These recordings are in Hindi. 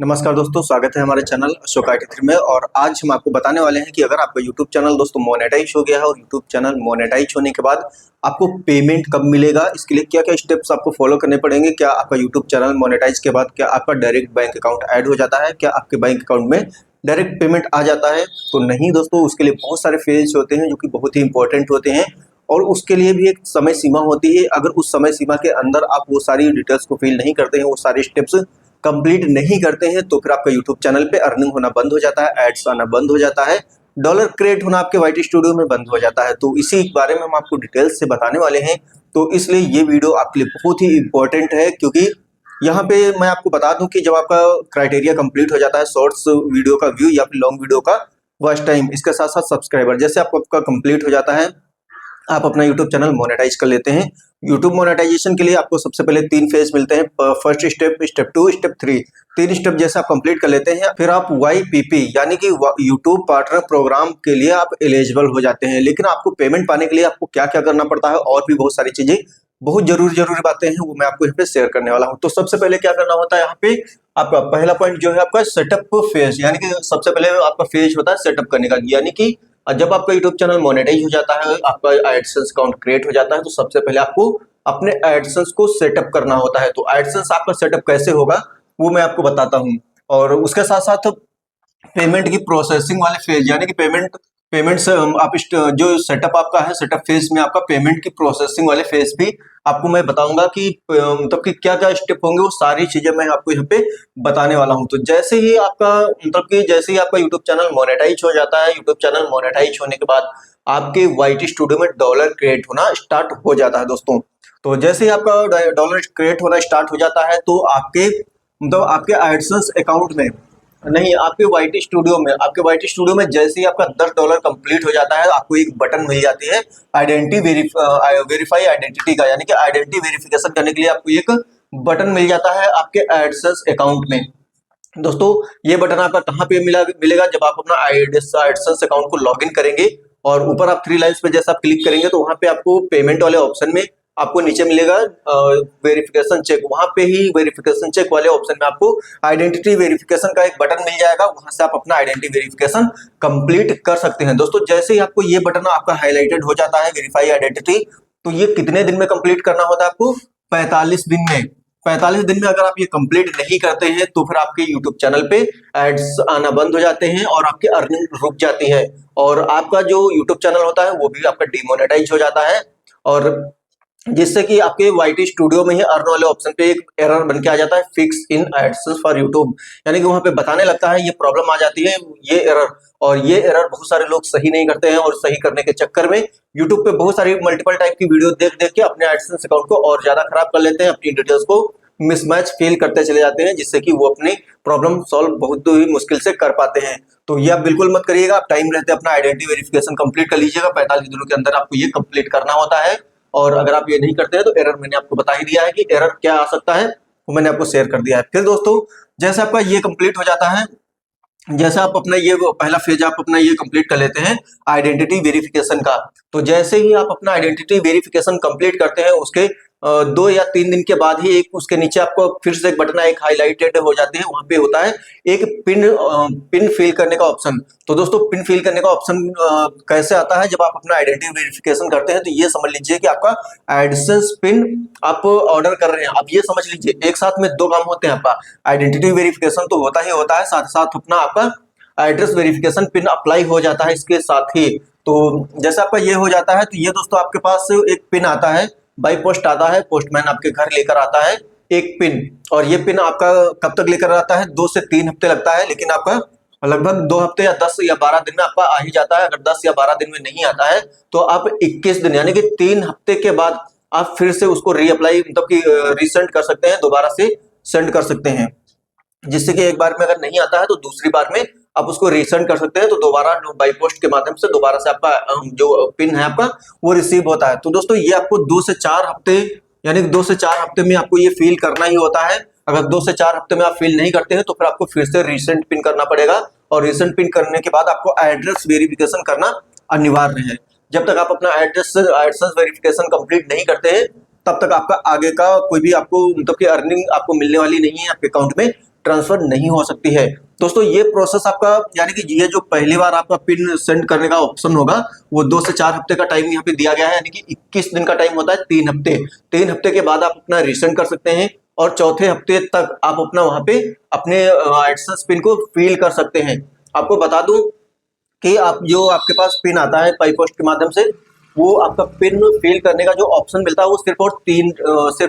नमस्कार दोस्तों, स्वागत है हमारे चैनल अशोक IT3 में। और आज हम आपको बताने वाले हैं कि अगर आपका यूट्यूब चैनल दोस्तों मोनेटाइज हो गया है और यूट्यूब चैनल मोनेटाइज होने के बाद आपको पेमेंट कब मिलेगा, इसके लिए क्या क्या स्टेप्स आपको फॉलो करने पड़ेंगे। क्या आपका यूट्यूब चैनल मोनेटाइज के बाद क्या आपका डायरेक्ट बैंक अकाउंट ऐड हो जाता है, क्या आपके बैंक अकाउंट में डायरेक्ट पेमेंट आ जाता है। तो नहीं दोस्तों, उसके लिए बहुत सारे फेज होते हैं जो कि बहुत ही इंपॉर्टेंट होते हैं और उसके लिए भी एक समय सीमा होती है। अगर उस समय सीमा के अंदर आप वो सारी डिटेल्स को फिल नहीं करते हैं, वो सारे स्टेप्स कंप्लीट नहीं करते हैं, तो फिर आपका यूट्यूब चैनल पे अर्निंग होना बंद हो जाता है, एड्स आना बंद हो जाता है, डॉलर क्रिएट होना आपके वाईटी स्टूडियो में बंद हो जाता है। तो इसी बारे में हम आपको डिटेल्स से बताने वाले हैं। तो इसलिए ये वीडियो आपके लिए बहुत ही इंपॉर्टेंट है, क्योंकि यहाँ पे मैं आपको बता दूं कि जब आपका क्राइटेरिया कंप्लीट हो जाता है शॉर्ट्स वीडियो का व्यू या फिर लॉन्ग वीडियो का वॉच टाइम, इसके साथ साथ सब्सक्राइबर, जैसे आपका कंप्लीट हो जाता है, आप अपना यूट्यूब चैनल मोनेटाइज कर लेते हैं। यूट्यूब मोनेटाइजेशन के लिए आपको सबसे पहले 3 फेज मिलते हैं। First step, step 2, step 3। 3 step जैसे आप कंप्लीट कर लेते हैं, फिर आप YPP यानी कि यूट्यूब पार्टनर प्रोग्राम के लिए आप एलिजिबल हो जाते हैं। लेकिन आपको पेमेंट पाने के लिए आपको क्या क्या करना पड़ता है और भी बहुत सारी चीजें, बहुत जरूरी बातें हैं, वो मैं आपको यहाँ पे शेयर करने वाला हूँ। तो सबसे पहले क्या करना होता है, यहाँ पे आपका पहला पॉइंट जो है आपका सेटअप फेज, यानी कि सबसे पहले आपका फेज होता है सेटअप करने का। यानी कि जब आपका यूट्यूब चैनल मोनेटाइज हो जाता है, आपका एडसेंस अकाउंट क्रिएट हो जाता है, तो सबसे पहले आपको अपने एडसेंस को सेटअप करना होता है। तो एडसेंस आपका सेटअप कैसे होगा वो मैं आपको बताता हूँ। और उसके साथ साथ पेमेंट की प्रोसेसिंग वाले फेज, यानी कि पेमेंट से आप जो सेटअप आपका है, सेटअप फेज में आपका पेमेंट की प्रोसेसिंग वाले फेज भी आपको मैं बताऊंगा कि मतलब कि क्या क्या स्टेप होंगे, वो सारी चीजें मैं आपको यहाँ पे बताने वाला हूँ। तो जैसे ही आपका मतलब कि जैसे ही आपका यूट्यूब चैनल मोनेटाइज हो जाता है, यूट्यूब चैनल मोनेटाइज होने के बाद आपके वाईटी स्टूडियो में डॉलर क्रिएट होना स्टार्ट हो जाता है दोस्तों। तो जैसे ही आपका डॉलर क्रिएट होना स्टार्ट हो जाता है, तो आपके मतलब आपके एडसेंस अकाउंट में नहीं, आपके वाईटी स्टूडियो में जैसे ही आपका $10 कंप्लीट हो जाता है, आपको एक बटन मिल जाती है वेरीफाई आइडेंटिटी का, यानी कि आइडेंटिटी वेरिफिकेशन करने के लिए आपको एक बटन मिल जाता है आपके एडसेंस अकाउंट में। दोस्तों, ये बटन आपका कहाँ पे मिलेगा, जब आप अपना एडसेंस अकाउंट को लॉगिन करेंगे और ऊपर आप 3 लाइन्स पे जैसा आप क्लिक करेंगे, तो वहां पे आपको पेमेंट वाले ऑप्शन में आपको नीचे मिलेगा वेरिफिकेशन चेक। वहां पे ही वेरिफिकेशन चेक वाले ऑप्शन में आपको आइडेंटिटी वेरिफिकेशन का एक बटन मिल जाएगा, वहां से आप अपना आइडेंटिटी वेरिफिकेशन कंप्लीट कर सकते हैं। दोस्तों, जैसे ही आपको ये बटन आपका हाईलाइटेड हो जाता है वेरीफाई आइडेंटिटी, तो ये कितने दिन में कंप्लीट करना होता है आपको? 45 दिन में। 45 दिन में अगर आप ये कंप्लीट नहीं करते हैं, तो फिर आपके यूट्यूब चैनल पे एड्स आना बंद हो जाते हैं और आपकी अर्निंग रुक जाती है, और आपका जो यूट्यूब चैनल होता है वो भी आपका डिमोनेटाइज हो जाता है। और जिससे कि आपके वाईटी स्टूडियो में ही अर्न वाले ऑप्शन पे एक एरर बन के आ जाता है, fix in AdSense for YouTube, यानी कि वहां पे बताने लगता है ये प्रॉब्लम आ जाती है, ये एरर। और ये एरर बहुत सारे लोग सही नहीं करते हैं, और सही करने के चक्कर में यूट्यूब पे बहुत सारी मल्टीपल टाइप की वीडियो देख देख के अपने एडसेंस अकाउंट को और ज्यादा खराब कर लेते हैं, अपनी डिटेल्स को मिसमैच फेल करते चले जाते हैं, जिससे कि वो अपनी प्रॉब्लम सॉल्व बहुत ही मुश्किल से कर पाते हैं। तो ये आप बिल्कुल मत करिएगा। आप टाइम रहते अपना आइडेंटिटी वेरिफिकेशन कंप्लीट कर लीजिएगा। 45 दिनों के अंदर आपको ये कंप्लीट करना होता है। और अगर आप ये नहीं करते हैं, तो एरर मैंने आपको बता ही दिया है कि एरर क्या आ सकता है, वो मैंने आपको शेयर कर दिया है। फिर दोस्तों, जैसे आपका ये कंप्लीट हो जाता है, जैसे आप अपना ये पहला फेज आप अपना ये कंप्लीट कर लेते हैं आइडेंटिटी वेरिफिकेशन का, तो जैसे ही आप अपना आइडेंटिटी वेरिफिकेशन कंप्लीट करते हैं, उसके 2 या 3 दिन के बाद ही एक उसके नीचे आपको फिर से एक बटन एक हाईलाइटेड हो जाते हैं, वहां पे होता है एक पिन फिल करने का ऑप्शन। तो दोस्तों, पिन फिल करने का ऑप्शन कैसे आता है, जब आप अपना आइडेंटिटी वेरिफिकेशन करते हैं, तो ये समझ लीजिए कि आपका एडसेंस पिन आप ऑर्डर कर रहे हैं। आप ये समझ लीजिए एक साथ में 2 काम होते हैं। आपका आइडेंटिटी वेरिफिकेशन तो होता ही होता है, साथ साथ अपना आपका एड्रेस वेरिफिकेशन पिन अप्लाई हो जाता है इसके साथ ही। तो जैसे आपका ये हो जाता है, तो ये दोस्तों आपके पास एक पिन आता है, बाई पोस्ट आता है, पोस्टमैन आपके घर लेकर आता है एक पिन। और ये पिन आपका कब तक लेकर आता है? 2 से 3 हफ्ते लगता है, लेकिन आपका लगभग 2 हफ्ते या 10 या 12 दिन में आपका आ ही जाता है। अगर 10 या 12 दिन में नहीं आता है, तो आप 21 दिन यानी कि 3 हफ्ते के बाद आप फिर से उसको रीअप्लाई मतलब कि रीसेंड कर सकते हैं, दोबारा से सेंड कर सकते हैं, जिससे कि एक बार में अगर नहीं आता है, तो दूसरी बार में आप उसको रीसेंड कर सकते हैं, तो दोबारा बाई पोस्ट के माध्यम से दोबारा से आपका जो पिन है आपका वो रिसीव होता है। तो दोस्तों, ये आपको 2 से 4 हफ्ते यानी 2 से 4 हफ्ते में आपको ये फिल करना ही होता है। अगर 2 से 4 हफ्ते में आप फिल नहीं करते हैं, तो फिर आपको फिर से रीसेंट पिन करना पड़ेगा, और रीसेंट पिन करने के बाद आपको एड्रेस वेरिफिकेशन करना अनिवार्य है। जब तक आप अपना एड्रेस वेरिफिकेशन कंप्लीट नहीं करते हैं, तब तक आपका आगे का कोई भी आपको मतलब कि अर्निंग आपको मिलने वाली नहीं है आपके अकाउंट में, ट्रांसफर नहीं हो सकती है। दोस्तों ये प्रोसेस आपका यानी कि ये जो पहली बार आपका पिन सेंड करने का ऑप्शन होगा वो 2 से 4 हफ्ते का टाइम यहाँ पे दिया गया है, यानी कि 21 दिन का टाइम होता है, 3 हफ्ते। 3 हफ्ते के बाद आप अपना रीसेंड कर सकते हैं और चौथे हफ्ते तक आप अपना वहां पे अपने एडसेंस पिन को फिल कर सकते हैं। आपको बता दूं कि आप जो आपके पास पिन आता है पाई पोस्ट के माध्यम से, वो आपका पिन फिल करने का जो ऑप्शन मिलता है वो सिर्फ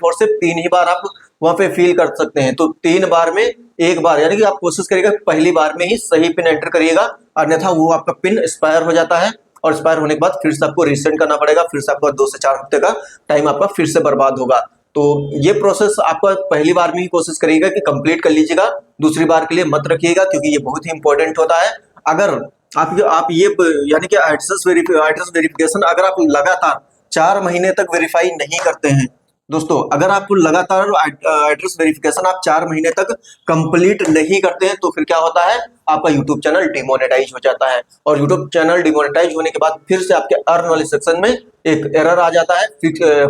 और सिर्फ 3 ही बार आप वहां पे फिल कर सकते हैं। तो 3 बार में एक बार, यानी कि आप कोशिश करिएगा पहली बार में ही सही पिन एंटर करिएगा, अन्यथा वो आपका पिन एक्सपायर हो जाता है और एक्सपायर होने के बाद फिर से आपको रीसेंड करना पड़ेगा, फिर से आपका 2 से 4 हफ्ते का टाइम आपका फिर से बर्बाद होगा। तो ये प्रोसेस आपका पहली बार में ही कोशिश करिएगा कि कंप्लीट कर लीजिएगा, दूसरी बार के लिए मत रखिएगा, क्योंकि ये बहुत ही इंपॉर्टेंट होता है। अगर आप ये यानी कि एड्रेस वेरिफिकेशन अगर आप लगातार 4 महीने तक वेरीफाई नहीं करते हैं दोस्तों, अगर आप लगातार एड्रेस वेरिफिकेशन आप 4 महीने तक कंप्लीट नहीं करते हैं तो फिर क्या होता है, आपका यूट्यूब चैनल डिमोनेटाइज हो जाता है। और यूट्यूब चैनल डिमोनेटाइज होने के बाद फिर से आपके अर्न वाले सेक्शन में एक एरर आ जाता है,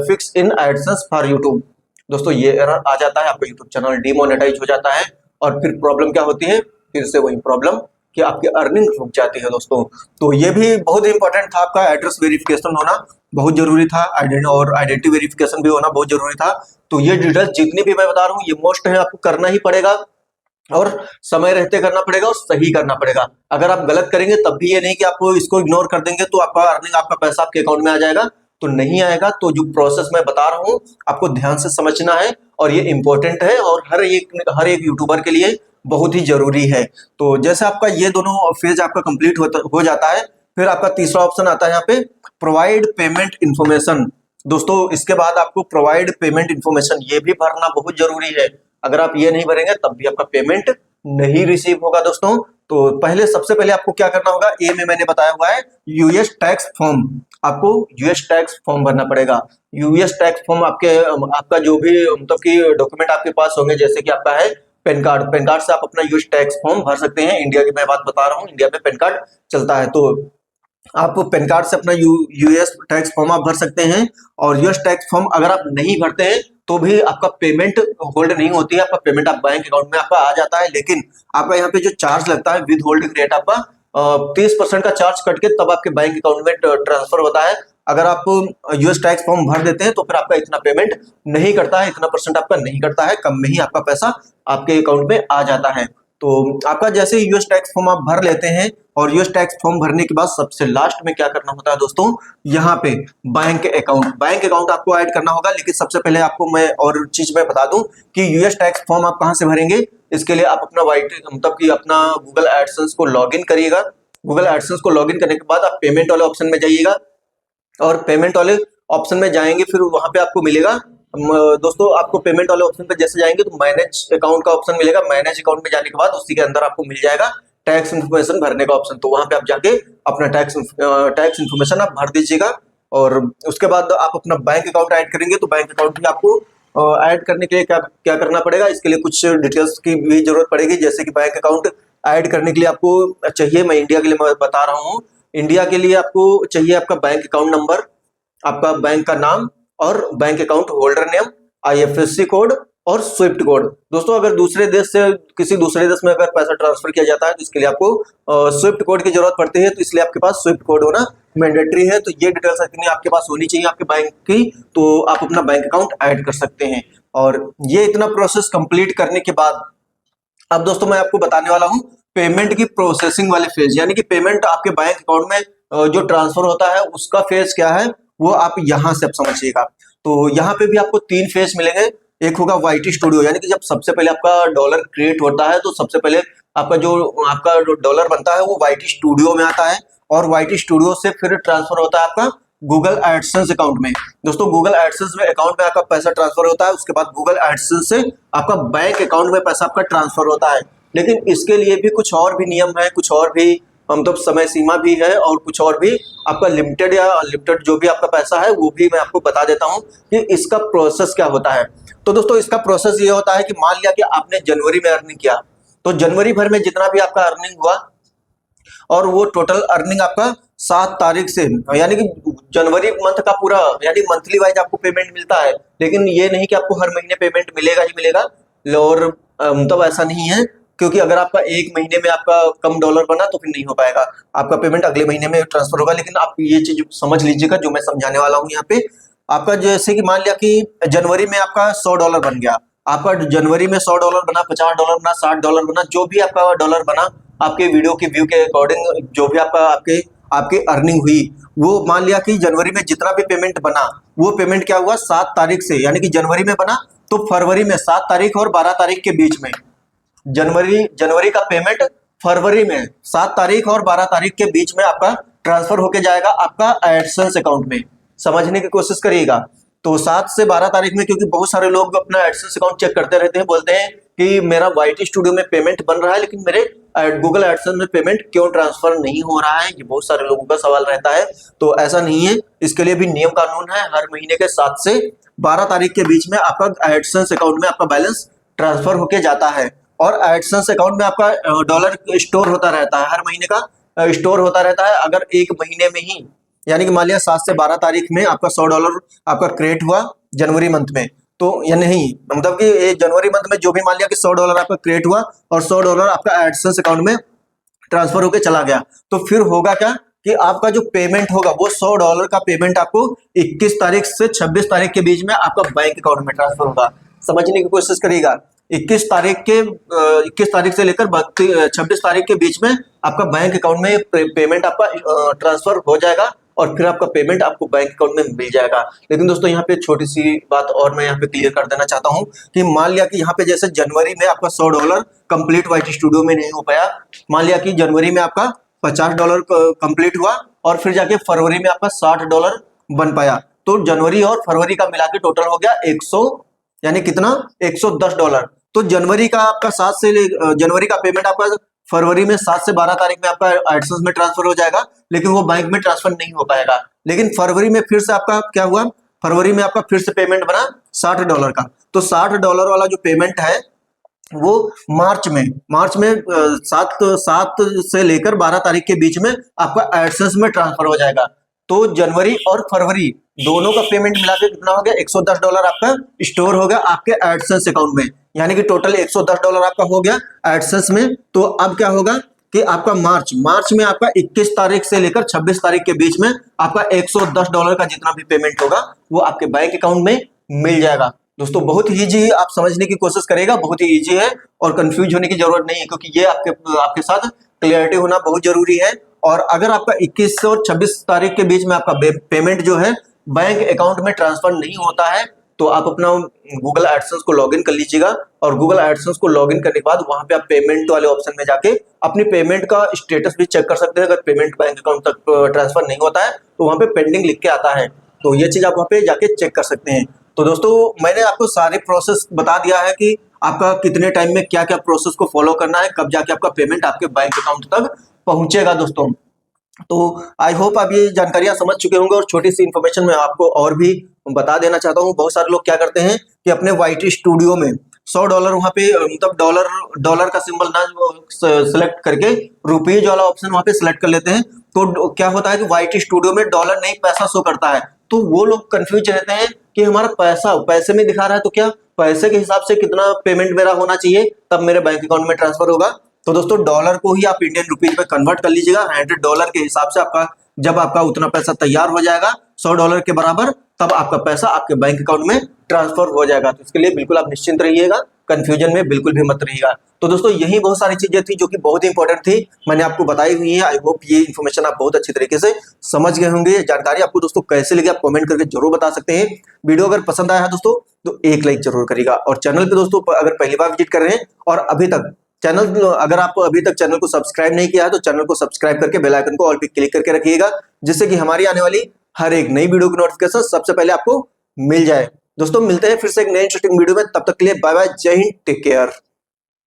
fix in AdSense for YouTube. दोस्तों ये एरर आ जाता है, आपका यूट्यूब चैनल डिमोनेटाइज हो जाता है और फिर प्रॉब्लम क्या होती है, फिर से वही प्रॉब्लम कि आपकी अर्निंग रुक जाती है दोस्तों। तो ये भी बहुत इंपॉर्टेंट था, आपका एड्रेस वेरिफिकेशन होना बहुत जरूरी था, और आइडेंटिटी वेरिफिकेशन भी होना बहुत जरूरी था। तो ये डिटेल्स जितनी भी मैं बता रहा हूँ ये मोस्ट है, आपको करना ही पड़ेगा और समय रहते करना पड़ेगा और सही करना पड़ेगा। अगर आप गलत करेंगे तब भी ये नहीं कि आप इसको इग्नोर कर देंगे तो आपका अर्निंग, आपका पैसा आपके अकाउंट में आ जाएगा, तो नहीं आएगा। तो जो प्रोसेस मैं बता रहा हूँ आपको ध्यान से समझना है और ये इंपॉर्टेंट है और हर एक यूट्यूबर के लिए बहुत ही जरूरी है। तो जैसे आपका ये दोनों फेज आपका कंप्लीट हो जाता है, फिर आपका तीसरा ऑप्शन आता है यहाँ पे प्रोवाइड पेमेंट इन्फॉर्मेशन। दोस्तों इसके बाद आपको प्रोवाइड पेमेंट इन्फॉर्मेशन ये भी भरना बहुत जरूरी है। अगर आप ये नहीं भरेंगे तब भी आपका पेमेंट नहीं रिसीव होगा दोस्तों। तो सबसे पहले आपको क्या करना होगा, ए में मैंने बताया हुआ है यूएस टैक्स फॉर्म, आपको यूएस टैक्स फॉर्म भरना पड़ेगा। यूएस टैक्स फॉर्म आपका जो भी मतलब कि डॉक्यूमेंट आपके पास होंगे, जैसे कि आपका है पैन कार्ड से आप अपना यूएस टैक्स फॉर्म भर सकते हैं। इंडिया की मैं बात बता रहा हूँ, इंडिया में पैन कार्ड चलता है, तो आप पैन कार्ड से अपना यूएस टैक्स फॉर्म आप भर सकते हैं। और यूएस टैक्स फॉर्म अगर आप नहीं भरते हैं तो भी आपका पेमेंट होल्ड नहीं होती है, आपका पेमेंट आप बैंक अकाउंट में आपका आ जाता है, लेकिन आपका यहाँ पे जो चार्ज लगता है विद होल्डिंग रेट आपका 30% का चार्ज कट के तब आपके बैंक अकाउंट में ट्रांसफर होता है। अगर आप यूएस टैक्स फॉर्म भर देते हैं तो फिर आपका इतना पेमेंट नहीं करता है, इतना परसेंट आपका नहीं करता है, कम में ही आपका पैसा आपके अकाउंट में आ जाता है। तो आपका जैसे यूएस टैक्स फॉर्म आप भर लेते हैं और यूएस टैक्स फॉर्म भरने के बाद सबसे लास्ट में क्या करना होता है दोस्तों, यहाँ पे बैंक अकाउंट आपको ऐड करना होगा। लेकिन सबसे पहले आपको मैं और चीज मैं बता दूं कि यूएस टैक्स फॉर्म आप कहां से भरेंगे, इसके लिए आप अपना मतलब कि अपना गूगल एडसेंस को लॉगिन करिएगा। गूगल एडसेंस को लॉगिन करने के बाद आप पेमेंट वाले ऑप्शन में जाइएगा और पेमेंट वाले ऑप्शन में जाएंगे, फिर वहां पे आपको मिलेगा दोस्तों, आपको पेमेंट वाले ऑप्शन पे जैसे जाएंगे तो मैनेज अकाउंट का ऑप्शन मिलेगा। मैनेज अकाउंट में जाने के बाद उसी के अंदर आपको मिल जाएगा टैक्स इन्फॉर्मेशन भरने का ऑप्शन, तो वहां पे आप जाके अपना टैक्स इन्फॉर्मेशन आप भर दीजिएगा। और उसके बाद आप अपना बैंक अकाउंट ऐड करेंगे, तो बैंक अकाउंट भी आपको ऐड करने के लिए क्या क्या करना पड़ेगा, इसके लिए कुछ डिटेल्स की भी जरूरत पड़ेगी। जैसे कि बैंक अकाउंट ऐड करने के लिए आपको चाहिए, मैं इंडिया के लिए मैं बता रहा हूँ, इंडिया के लिए आपको चाहिए आपका बैंक अकाउंट नंबर, आपका बैंक का नाम और bank account holder name, IFSC code और स्विफ्ट कोड। दोस्तों अगर दूसरे देश से किसी दूसरे देश में अगर पैसा ट्रांसफर किया जाता है तो इसके लिए आपको स्विफ्ट कोड की जरूरत पड़ती है, तो इसलिए आपके पास स्विफ्ट कोड होना मैंडेटरी है। तो ये डिटेल्स इतनी आपके पास होनी चाहिए आपके बैंक की, तो आप अपना बैंक अकाउंट ऐड कर सकते हैं। और ये इतना प्रोसेस कंप्लीट करने के बाद अब दोस्तों मैं आपको बताने वाला हूँ पेमेंट की प्रोसेसिंग वाले फेज, यानी कि पेमेंट आपके बैंक अकाउंट में जो ट्रांसफर होता है उसका फेज क्या है वो आप यहां से अब समझिएगा। तो यहाँ पे भी आपको 3 फेज मिलेंगे। एक होगा वाईटी स्टूडियो, यानी कि जब सबसे पहले आपका डॉलर क्रिएट होता है तो सबसे पहले आपका डॉलर बनता है वो वाईटी स्टूडियो में आता है, और वाईटी स्टूडियो से फिर ट्रांसफर होता है आपका गूगल एडसेंस अकाउंट में। दोस्तों गूगल एडसेंस में अकाउंट में आपका पैसा ट्रांसफर होता है, उसके बाद गूगल एडसेंस से आपका बैंक अकाउंट में पैसा आपका ट्रांसफर होता है। लेकिन इसके लिए भी कुछ और भी नियम है, कुछ और भी मतलब समय सीमा भी है, और कुछ और भी आपका लिमिटेड या अनलिमिटेड जो भी आपका पैसा है वो भी मैं आपको बता देता हूं कि इसका प्रोसेस क्या होता है। तो दोस्तों इसका प्रोसेस ये होता है कि मान लिया कि आपने जनवरी में अर्निंग किया, तो जनवरी भर में जितना भी आपका अर्निंग हुआ और वो टोटल अर्निंग आपका 7 तारीख से, यानी कि जनवरी मंथ का पूरा, यानी मंथली वाइज आपको पेमेंट मिलता है, लेकिन ये नहीं कि आपको हर महीने पेमेंट मिलेगा ही मिलेगा। और मतलब ऐसा नहीं है, क्योंकि अगर आपका एक महीने में आपका कम डॉलर बना तो फिर नहीं हो पाएगा, आपका पेमेंट अगले महीने में ट्रांसफर होगा। लेकिन आप ये चीज समझ लीजिएगा जो मैं समझाने वाला हूँ यहाँ पे। आपका जैसे कि मान लिया कि जनवरी में आपका $100 बन गया, आपका जनवरी में $100 बना, $50 बना, $60 बना, जो भी आपका डॉलर बना आपके वीडियो के व्यू के अकॉर्डिंग, जो भी आपका आपके आपकी अर्निंग हुई, वो मान लिया कि जनवरी में जितना भी पेमेंट बना, वो पेमेंट क्या हुआ 7 तारीख से, यानी कि जनवरी में बना तो फरवरी में 7 तारीख और 12 तारीख के बीच में, जनवरी का पेमेंट फरवरी में 7 तारीख और 12 तारीख के बीच में आपका ट्रांसफर होके जाएगा आपका एडसेंस अकाउंट में। समझने की कोशिश करिएगा। तो 7 से 12 तारीख में, क्योंकि बहुत सारे लोग अपना एडसेंस अकाउंट चेक करते रहते हैं, बोलते हैं कि मेरा वाईटी स्टूडियो में पेमेंट बन रहा है लेकिन मेरे गूगल एडसेंस में पेमेंट क्यों ट्रांसफर नहीं हो रहा है, ये बहुत सारे लोगों का सवाल रहता है। तो ऐसा नहीं है, इसके लिए भी नियम कानून है। हर महीने के 7 से 12 तारीख के बीच में आपका एडसेंस अकाउंट में आपका बैलेंस ट्रांसफर होके जाता है, और एडसेंस अकाउंट में आपका डॉलर स्टोर होता रहता है, हर महीने का स्टोर होता रहता है। अगर एक महीने में ही, यानी कि मान लिया 7 से 12 तारीख में आपका $100 आपका क्रिएट हुआ जनवरी मंथ में, तो या नहीं, मतलब कि ये जनवरी मंथ में जो भी मान लिया कि $100 आपका क्रिएट हुआ और $100 आपका एडसेंस अकाउंट में ट्रांसफर होके चला गया, तो फिर होगा क्या कि आपका जो पेमेंट होगा वो $100 का पेमेंट आपको 21 तारीख से 26 तारीख के बीच में आपका बैंक अकाउंट में ट्रांसफर होगा। समझने की कोशिश करिएगा। 21 तारीख से लेकर 26 तारीख के बीच में आपका बैंक अकाउंट में पेमेंट आपका ट्रांसफर हो जाएगा, और फिर आपका पेमेंट आपको बैंक अकाउंट में मिल जाएगा। लेकिन दोस्तों यहाँ पे छोटी सी बात और मैं यहाँ पे क्लियर कर देना चाहता हूँ कि मान लिया कि यहाँ पे जैसे जनवरी में आपका $100 कंप्लीट वाईटी स्टूडियो में नहीं हो पाया, मान लिया कि जनवरी में आपका $50 कंप्लीट हुआ और फिर जाके फरवरी में आपका $60 बन पाया, तो जनवरी और फरवरी का मिला के टोटल हो गया 100, यानी कितना $110। तो जनवरी का आपका जनवरी का पेमेंट आपका फरवरी में 7 से 12 तारीख में आपका एडसेंस में ट्रांसफर हो जाएगा, लेकिन वो बैंक में ट्रांसफर नहीं हो पाएगा। लेकिन फरवरी में फिर से आपका क्या हुआ, फरवरी में आपका फिर से पेमेंट बना $60 का, तो $60 वाला जो पेमेंट है वो मार्च में 7 से लेकर 12 तारीख के बीच में आपका एडसेंस में ट्रांसफर हो जाएगा। तो जनवरी और फरवरी दोनों का पेमेंट मिला के कितना हो गया, $110 आपका स्टोर हो गया आपके एडसेंस अकाउंट में, यानी कि टोटल $110 आपका हो गया एडसेंस में। तो अब क्या होगा कि आपका मार्च में आपका 21 तारीख से लेकर 26 तारीख के बीच में आपका $110 का जितना भी पेमेंट होगा वो आपके बैंक अकाउंट में मिल जाएगा। दोस्तों बहुत ही ईजी है, आप समझने की कोशिश करेगा, बहुत ही ईजी है और कंफ्यूज होने की जरूरत नहीं है, क्योंकि ये आपके साथ क्लियरिटी होना बहुत जरूरी है। और अगर आपका 21 और 26 तारीख के बीच में आपका पेमेंट जो है बैंक अकाउंट में ट्रांसफर नहीं होता है, तो आप अपना गूगल एडसेंस को लॉगिन कर लीजिएगा, और गूगल एडसेंस को लॉगिन करने के बाद वहां पे आप पेमेंट वाले ऑप्शन में जाके अपनी पेमेंट का स्टेटस भी चेक कर सकते हैं। अगर पेमेंट बैंक अकाउंट तक ट्रांसफर नहीं होता है तो वहां पे पेंडिंग लिख के आता है, तो ये चीज आप वहां पे जाके चेक कर सकते हैं। तो दोस्तों मैंने आपको सारे प्रोसेस बता दिया है कि आपका कितने टाइम में क्या क्या प्रोसेस को फॉलो करना है, कब जाके आपका पेमेंट आपके बैंक अकाउंट तक पहुंचेगा दोस्तों। तो आई होप आप ये जानकारियां समझ चुके होंगे, और छोटी सी इन्फॉर्मेशन मैं आपको और भी बता देना चाहता हूँ। बहुत सारे लोग क्या करते हैं कि अपने वाईटी स्टूडियो में $100 वहां पे, मतलब डॉलर का सिंबल ना सेलेक्ट करके रुपीज वाला ऑप्शन वहां पे सिलेक्ट कर लेते हैं, तो क्या होता है कि वाईटी स्टूडियो में डॉलर नहीं पैसा शो करता है, तो वो लोग कंफ्यूज रहते हैं कि हमारा पैसे में दिखा रहा है, तो क्या पैसे के हिसाब से कितना पेमेंट मेरा होना चाहिए तब मेरे बैंक अकाउंट में ट्रांसफर होगा। तो दोस्तों डॉलर को ही आप इंडियन रुपीज में कन्वर्ट कर लीजिएगा। $100 के हिसाब से आपका जब आपका उतना पैसा तैयार हो जाएगा $100 के बराबर, तब आपका पैसा आपके बैंक अकाउंट में ट्रांसफर हो जाएगा। तो इसके लिए बिल्कुल आप निश्चिंत रहिएगा, कंफ्यूजन में बिल्कुल भी मत रहिएगा। तो दोस्तों यही बहुत सारी चीजें थी जो कि बहुत इंपॉर्टेंट थी, मैंने आपको बताई हुई है। आई होप ये इन्फॉर्मेशन आप बहुत अच्छी तरीके से समझ गए होंगे। जानकारी आपको दोस्तों कैसे लगी आप कमेंट करके जरूर बता सकते हैं। वीडियो अगर पसंद आया है दोस्तों तो एक लाइक जरूर करिएगा, और चैनल पे दोस्तों अगर पहली बार विजिट कर रहे हैं और अगर आप अभी तक चैनल को सब्सक्राइब नहीं किया है तो चैनल को सब्सक्राइब करके बेल आइकन को ऑल पे क्लिक करके रखिएगा, जिससे कि हमारी आने वाली हर एक नई वीडियो की नोटिफिकेशन सबसे पहले आपको मिल जाए। दोस्तों मिलते हैं फिर से एक नई इंटरेस्टिंग वीडियो में, तब तक के लिए बाय बाय, जय हिंद, टेक केयर।